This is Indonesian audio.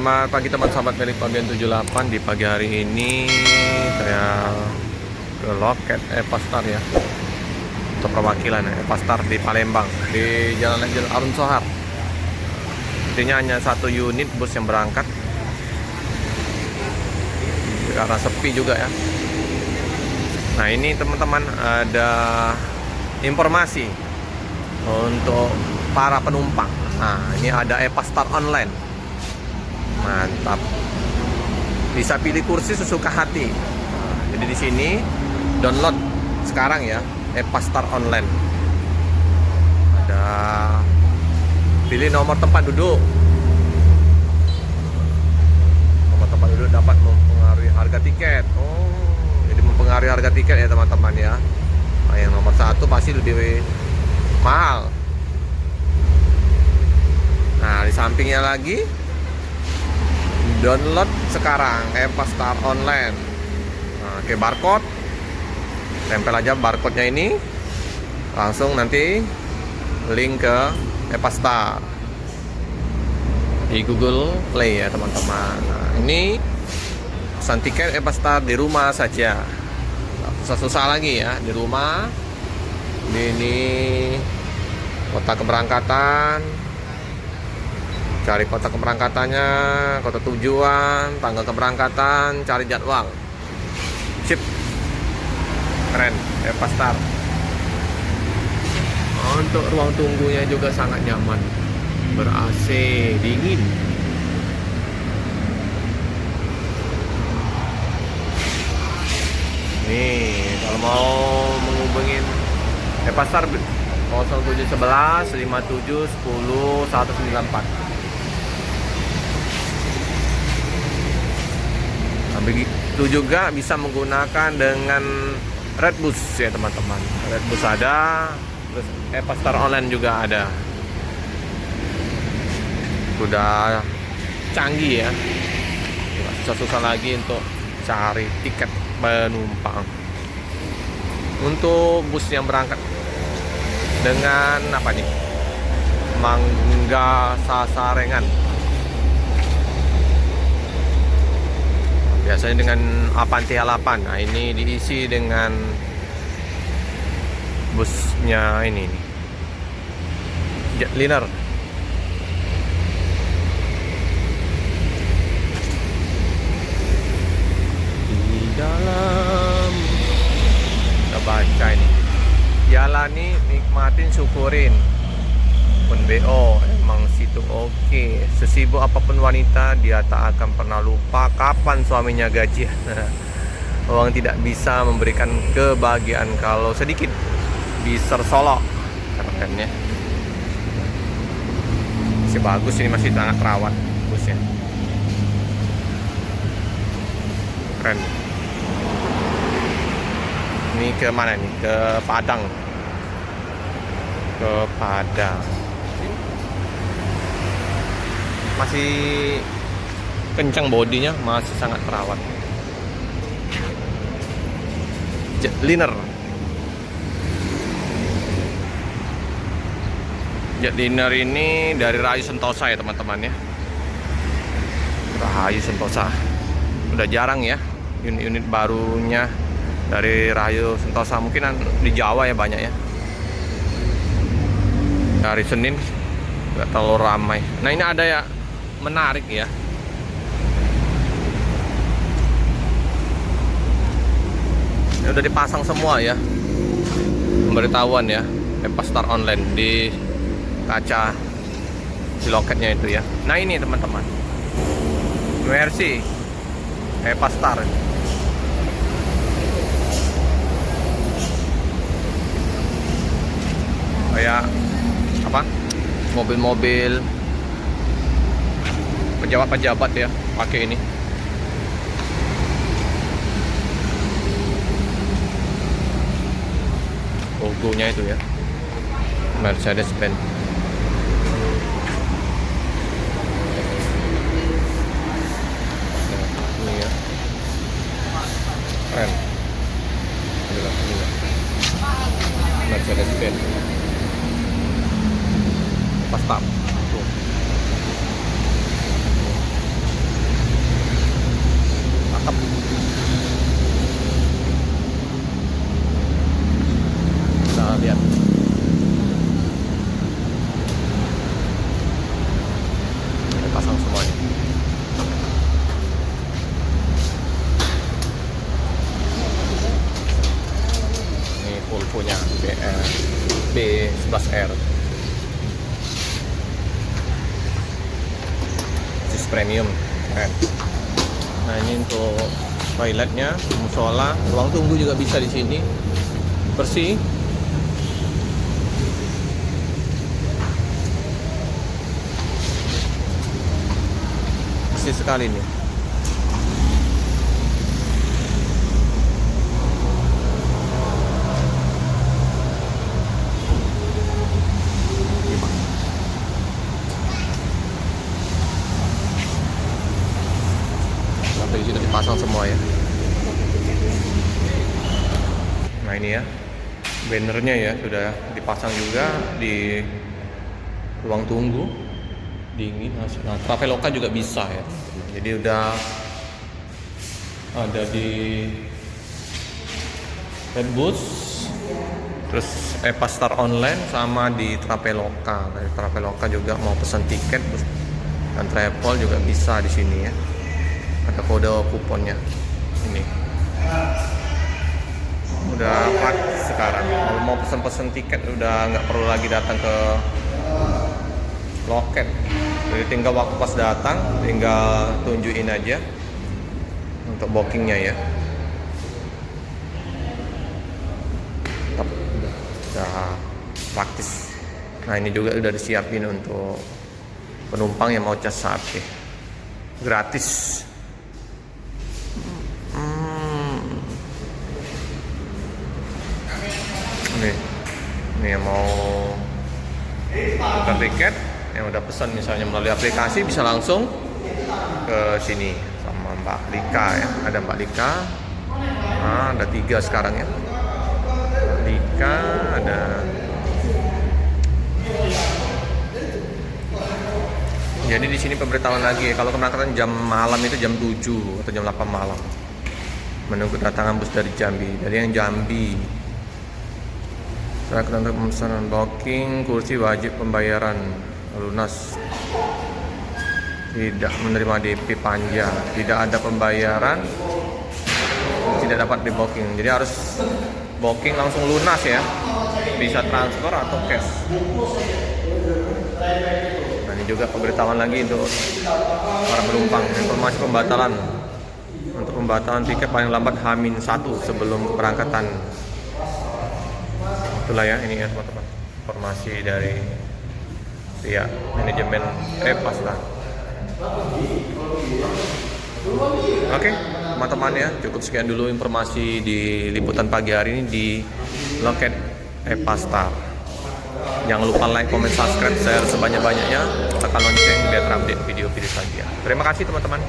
Selamat pagi teman sahabat milik Pabian 78. Di pagi hari ini saya ke loket Epastar ya, untuk perwakilan Epastar di Palembang, di Jalan Jenderal Arun Sohar. Intinya hanya satu unit bus yang berangkat karena sepi juga ya. Nah ini teman-teman, ada informasi untuk para penumpang. Nah ini ada Epastar online. Mantap. Bisa pilih kursi sesuka hati. Nah, jadi di sini download sekarang ya Epastar online. Ada pilih nomor tempat duduk. Nomor tempat duduk dapat mempengaruhi harga tiket. Oh, jadi mempengaruhi harga tiket ya teman-teman ya. Nah, yang nomor 1 pasti lebih mahal. Nah, di sampingnya lagi download sekarang Epastar online. Nah, oke, barcode, tempel aja barcode-nya ini, langsung nanti link ke Epastar di Google Play ya teman-teman. Nah, ini pesan tiket Epastar di rumah saja, nggak susah-susah lagi ya, di rumah. Ini kota keberangkatan, cari kota keberangkatannya, kota tujuan, tanggal keberangkatan, cari jadwal. Sip, keren, Epastar. Untuk ruang tunggunya juga sangat nyaman, ber-AC, dingin. Nih, kalau mau menghubungin Epastar 0711 57 10 194. Begitu juga bisa menggunakan dengan Redbus ya teman-teman. Redbus ada, terus Epastar online juga ada. Sudah canggih ya, tidak susah-susah lagi untuk cari tiket penumpang. Untuk bus yang berangkat dengan apa nih, Mangga Sasarengan, biasanya dengan Avanti A8. Nah ini diisi dengan busnya ini nih, Jetliner. Di dalam, kita baca ini, jalani, nikmatin, syukurin. Pun BO emang situ oke. Sesibuk apapun wanita, dia tak akan pernah lupa kapan suaminya gajian. Uang tidak bisa memberikan kebahagiaan kalau sedikit. Biser Solo, keren ya. Masih bagus ini, masih sangat terawat busnya. Keren. Ini ke mana nih? Ke Padang. Ke Padang. Masih kencang bodinya, masih sangat terawat. Jetliner. Jetliner ini dari Rahayu Sentosa ya teman-teman ya. Rahayu Sentosa. Udah jarang ya unit-unit barunya dari Rahayu Sentosa. Mungkin di Jawa ya banyak ya. Hari Senin nggak terlalu ramai. Nah ini ada ya, menarik ya. Ini udah dipasang semua ya, pemberitahuan ya, Epastar online di kaca di loketnya itu ya. Nah ini teman-teman, Mercy Epastar. Kayak apa, mobil-mobil pejabat-pejabat ya pakai ini. Logonya itu ya, Mercedes-Benz. Ini ya, keren. Ini ya, Mercedes-Benz. Epastar. premium. Nah ini untuk toiletnya, musola, ruang tunggu juga bisa di sini. Bersih. Bersih sekali nih. Sampai di sini dipasang semua ya. Nah ini ya, bannernya ya sudah dipasang juga di ruang tunggu dingin. Nah, Traveloka juga bisa ya. Jadi udah ada di Redbus, terus Epastar online sama di Traveloka. Dari Traveloka juga mau pesan tiket dan travel juga bisa di sini ya. Ada kode kuponnya ini. Udah praktis sekarang. Kalau mau pesan-pesan tiket udah nggak perlu lagi datang ke loket. Jadi tinggal waktu pas datang, tinggal tunjukin aja untuk bookingnya ya. Udah praktis. Nah ini juga udah disiapin untuk penumpang yang mau cas sapi, gratis. Ini yang mau tukar tiket, yang udah pesan misalnya melalui aplikasi bisa langsung ke sini sama Mbak Lika ya. Ada Mbak Lika, nah, ada 3 sekarang ya. Lika ada. Jadi di sini pemberitahuan lagi ya, kalau keberangkatan jam malam itu jam 7 atau jam 8 malam. Menunggu kedatangan bus dari Jambi, dari yang Jambi. Saya untuk pemesanan booking, kursi wajib pembayaran lunas, tidak menerima DP panjang, tidak ada pembayaran, tidak dapat di booking. Jadi harus booking langsung lunas ya, bisa transfer atau cash. Nah ini juga pemberitahuan lagi untuk para penumpang, informasi pembatalan. Untuk pembatalan tiket paling lambat H-1 sebelum keberangkatan. Itulah ya, ini ya teman-teman, informasi dari pihak manajemen Epastar. Oke teman-teman ya, cukup sekian dulu informasi di liputan pagi hari ini di loket Epastar. Jangan lupa like, comment, subscribe, share sebanyak-banyaknya, tekan lonceng biar terupdate video-video selanjutnya. Terima kasih teman-teman.